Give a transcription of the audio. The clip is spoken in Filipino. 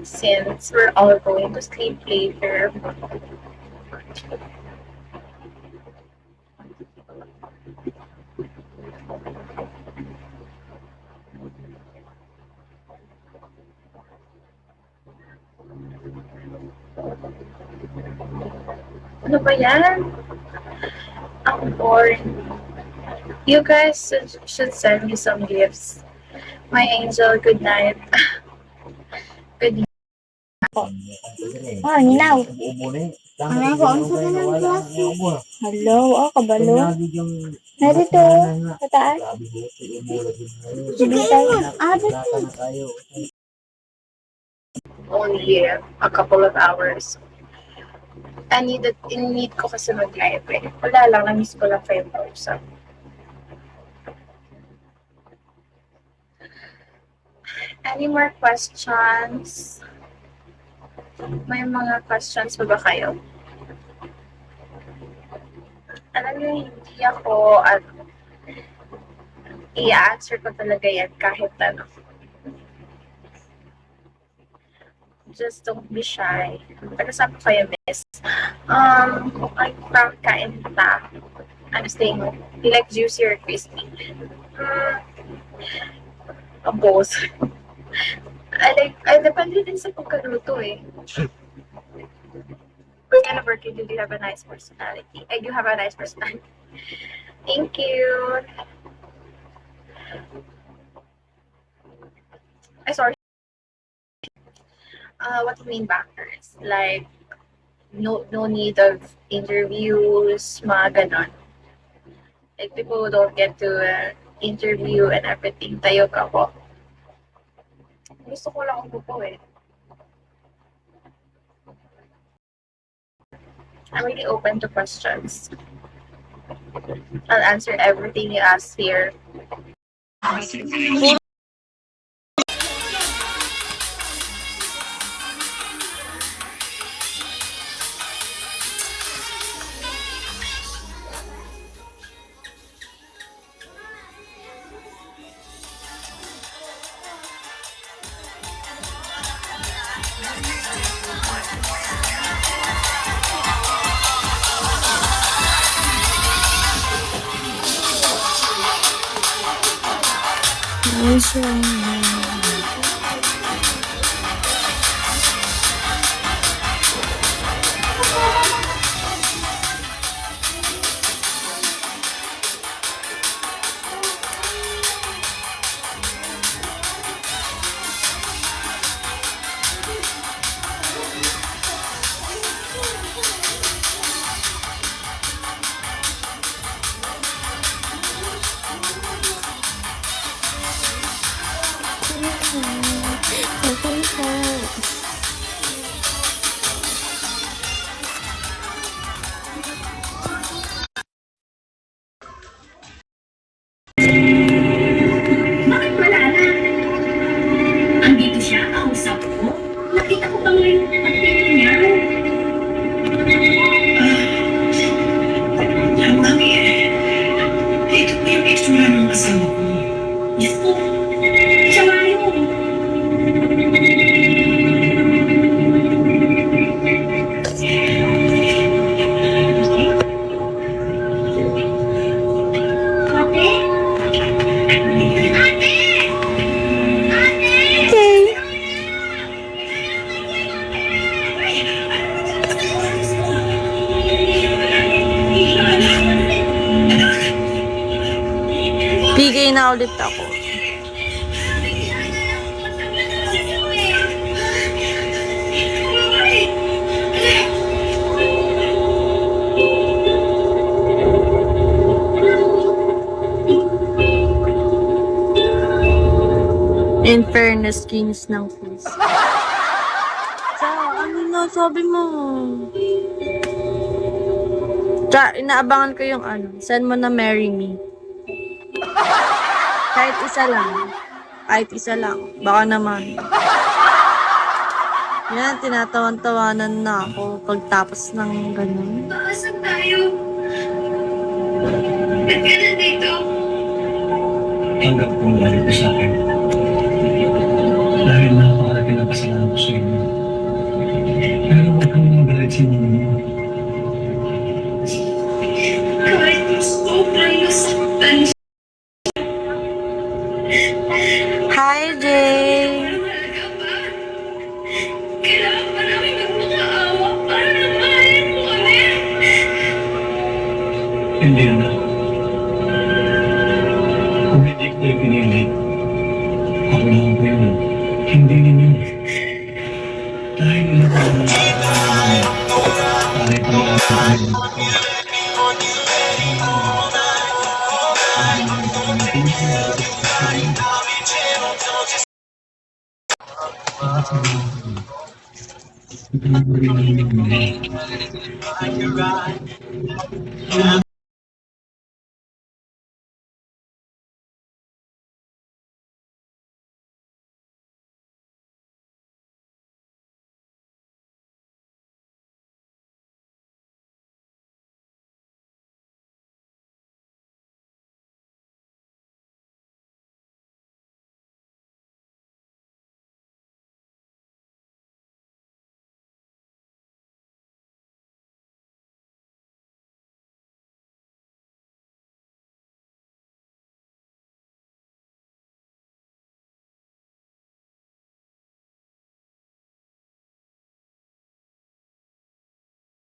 since we're all going to sleep later. Ano ba yan? Ang boring. You guys should send me some gifts. My angel, good night. Good night. Oh, now. Ano po? Ang sa kanang klase? Hello, kabalo. Narito, sa taas. Sige tayo. Only a couple of hours. Need ko kasi mag-live eh. Wala lang, na-miss ko lang kayo kausap. Any more questions? May mga questions pa ba kayo? Alam niyo, hindi ako at i-answer ko talaga yan kahit ano. Just don't be shy. Taga-saan po kayo, miss? I'm from Cainta. I'm staying home. You like juicy or crispy? Both. Depende din sa pagkaluto eh. What kind of work you do? Do you have a nice personality? I do have a nice personality. Thank you. Sorry. What do you mean backers? Like, no need of interviews, mga ganon. Like, people don't get to interview and everything. Tayo ka po. Gusto ko lang upo eh. I'm really open to questions. I'll answer everything you ask here. Bigay na ulit ako. In fairness, kinis ng face. Ano na sabi mo? Inaabangan ko yung send mo na marry me. Kahit isa lang. Kahit isa lang. Baka naman. Yan, tinatawan-tawanan na ako pagtapos ng ganun. Saan tayo? Ba't ka nandito? Tanggap kong lari ko sa akin. Dahil napakalaking ang kasalanan ko sa inyo.